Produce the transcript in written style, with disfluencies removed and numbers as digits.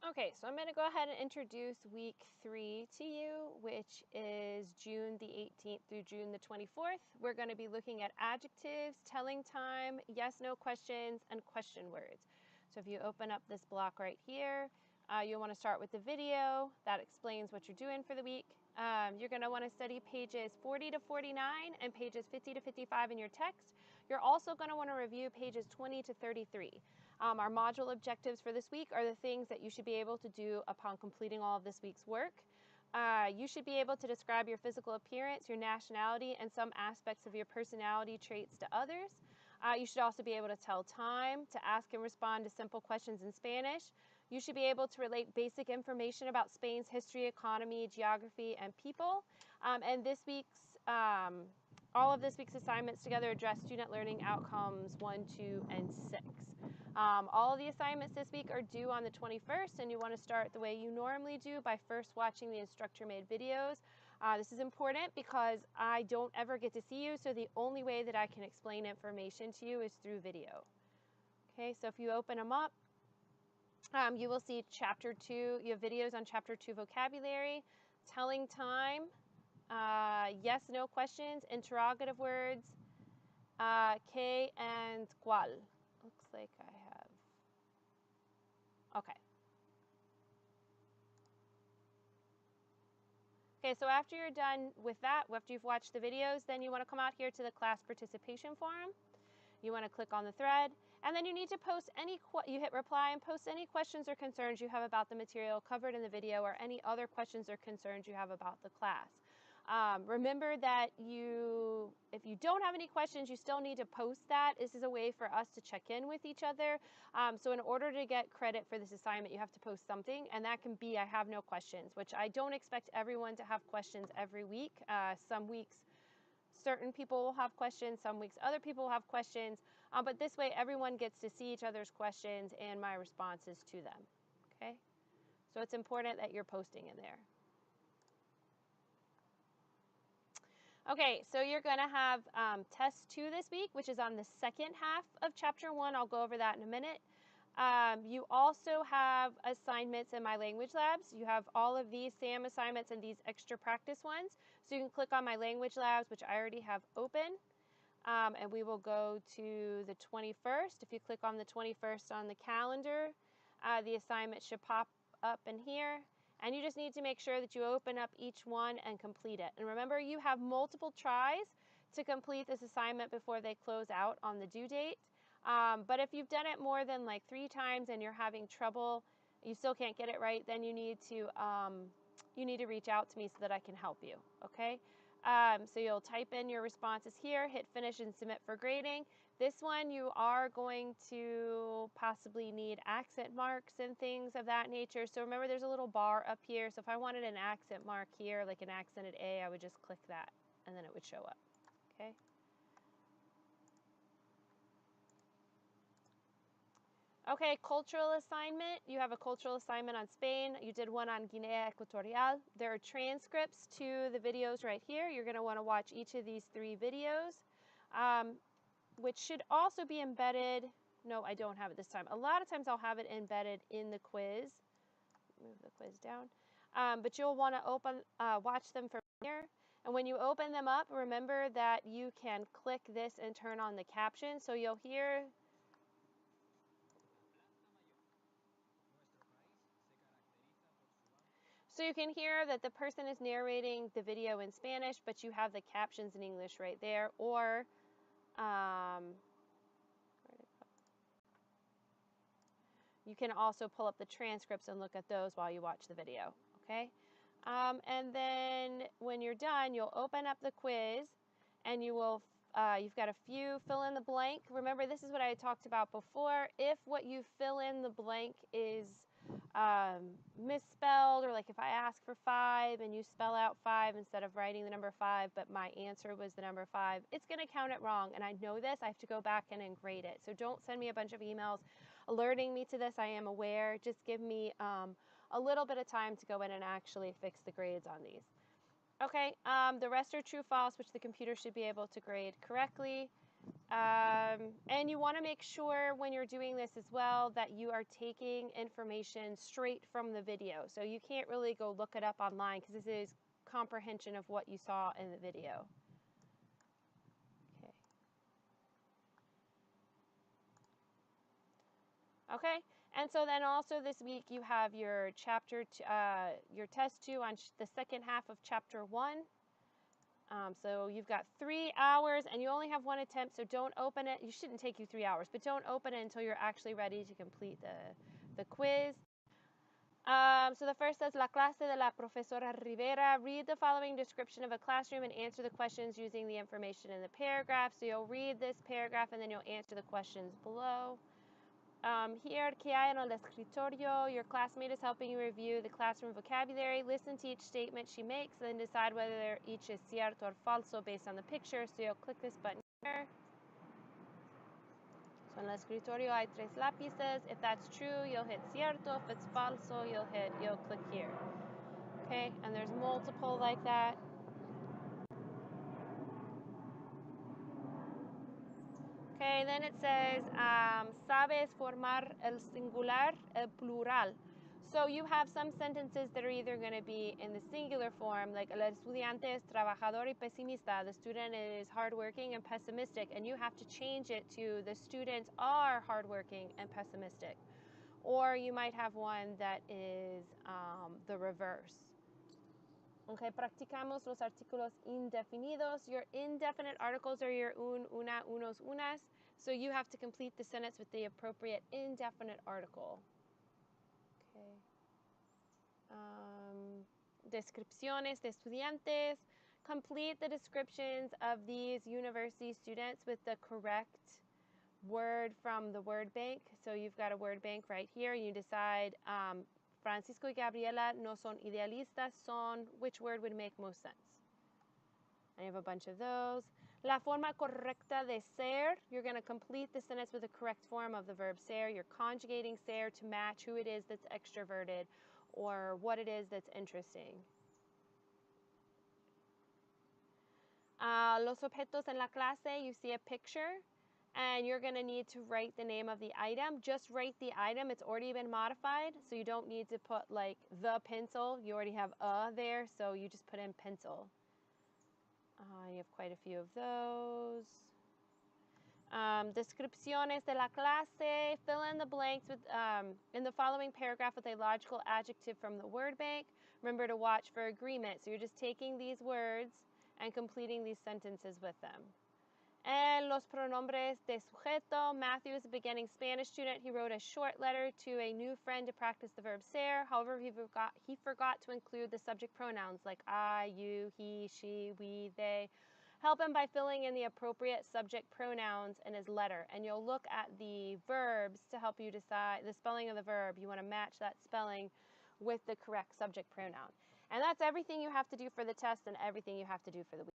Okay, so I'm going to go ahead and introduce week 3 to you, which is June the 18th through June the 24th. We're going to be looking at adjectives, telling time, yes, no questions, and question words. So if you open up this block right here, you'll want to start with the video that explains what you're doing for the week. You're going to want to study pages 40 to 49 and pages 50 to 55 in your text. You're also going to want to review pages 20 to 33. Our module objectives for this week are the things that you should be able to do upon completing all of this week's work. You should be able to describe your physical appearance, your nationality, and some aspects of your personality traits to others. You should also be able to tell time, to ask and respond to simple questions in Spanish. You should be able to relate basic information about Spain's history, economy, geography, and people. And this week's all of this week's assignments together address student learning outcomes 1, 2, and 6. All of the assignments this week are due on the 21st, and you want to start the way you normally do by first watching the instructor-made videos. This is important because I don't ever get to see you, so the only way that I can explain information to you is through video. Okay, so if you open them up, you will see Chapter 2. You have videos on Chapter 2 vocabulary, telling time, yes, no questions, interrogative words, que and cuál. Looks like I have. Okay. Okay, so after you're done with that, after you've watched the videos, then you want to come out here to the class participation forum. You want to click on the thread, and then you need to post you hit reply and post any questions or concerns you have about the material covered in the video or any other questions or concerns you have about the class. Remember that if you don't have any questions, you still need to post that. This is a way for us to check in with each other. So in order to get credit for this assignment, you have to post something, and that can be I have no questions, which I don't expect everyone to have questions every week. Some weeks, certain people will have questions, some weeks other people will have questions, but this way everyone gets to see each other's questions and my responses to them, okay? So it's important that you're posting in there. Okay, so you're going to have test 2 this week, which is on the second half of chapter 1. I'll go over that in a minute. You also have assignments in my language labs. You have all of these SAM assignments and these extra practice ones. So you can click on my language labs, which I already have open. And we will go to the 21st. If you click on the 21st on the calendar, the assignment should pop up in here. And you just need to make sure that you open up each one and complete it. And remember, you have multiple tries to complete this assignment before they close out on the due date. But if you've done it more than like 3 times and you're having trouble, you still can't get it right, then you need to reach out to me so that I can help you, okay? So you'll type in your responses here, hit finish and submit for grading. This one you are going to possibly need accent marks and things of that nature. So remember there's a little bar up here. So if I wanted an accent mark here, like an accented A, I would just click that and then it would show up, okay? Okay, cultural assignment. You have a cultural assignment on Spain. You did one on Guinea Equatorial. There are transcripts to the videos right here. You're going to want to watch each of these 3 videos, which should also be embedded. No, I don't have it this time. A lot of times I'll have it embedded in the quiz. Move the quiz down. But you'll want to watch them from here. And when you open them up, remember that you can click this and turn on the caption. So you'll hear. So you can hear that the person is narrating the video in Spanish, but you have the captions in English right there. Or you can also pull up the transcripts and look at those while you watch the video, okay? And then when you're done, you'll open up the quiz and you will, you've got a few fill in the blank. Remember, this is what I had talked about before. If what you fill in the blank is misspelled, or like if I ask for 5 and you spell out 5 instead of writing the number 5, but my answer was the number 5, it's going to count it wrong. And I know this. I have to go back and grade it. So don't send me a bunch of emails alerting me to this. I am aware. Just give me a little bit of time to go in and actually fix the grades on these. Okay, the rest are true, false, which the computer should be able to grade correctly. And you want to make sure when you're doing this as well that you are taking information straight from the video. So you can't really go look it up online because this is comprehension of what you saw in the video. Okay. Okay, and so then also this week you have your your test 2 on the second half of chapter 1. So you've got 3 hours and you only have 1 attempt, so don't open it. You shouldn't take you 3 hours, but don't open it until you're actually ready to complete the quiz. So the first says, La clase de la profesora Rivera. Read the following description of a classroom and answer the questions using the information in the paragraph. So you'll read this paragraph and then you'll answer the questions below. Here, ¿qué hay en el escritorio? Your classmate is helping you review the classroom vocabulary. Listen to each statement she makes, then decide whether each is cierto or falso based on the picture. So you'll click this button here. So en el escritorio hay 3 lápices. If that's true, you'll hit cierto. If it's falso, you'll click here. Okay, and there's multiple like that. Okay, then it says, sabes formar el singular, el plural. So you have some sentences that are either going to be in the singular form, like el estudiante es trabajador y pesimista. The student is hardworking and pessimistic, and you have to change it to the students are hardworking and pessimistic. Or you might have one that is the reverse. Okay, practicamos los artículos indefinidos. Your indefinite articles are your un, una, unos, unas. So you have to complete the sentence with the appropriate indefinite article. Okay. Descripciones de estudiantes. Complete the descriptions of these university students with the correct word from the word bank. So you've got a word bank right here. You decide Francisco y Gabriela no son idealistas, son, which word would make most sense? I have a bunch of those. La forma correcta de ser, you're going to complete the sentence with the correct form of the verb ser. You're conjugating ser to match who it is that's extroverted or what it is that's interesting. Los objetos en la clase, you see a picture. And you're going to need to write the name of the item. Just write the item. It's already been modified, so you don't need to put like the pencil. You already have a there, so you just put in pencil. You have quite a few of those. Descripciones de la clase. Fill in the blanks with in the following paragraph with a logical adjective from the word bank. Remember to watch for agreement. So you're just taking these words and completing these sentences with them. And los pronombres de sujeto. Matthew is a beginning Spanish student. He wrote a short letter to a new friend to practice the verb ser. However, he forgot to include the subject pronouns like I, you, he, she, we, they. Help him by filling in the appropriate subject pronouns in his letter. And you'll look at the verbs to help you decide the spelling of the verb. You want to match that spelling with the correct subject pronoun. And that's everything you have to do for the test and everything you have to do for the week.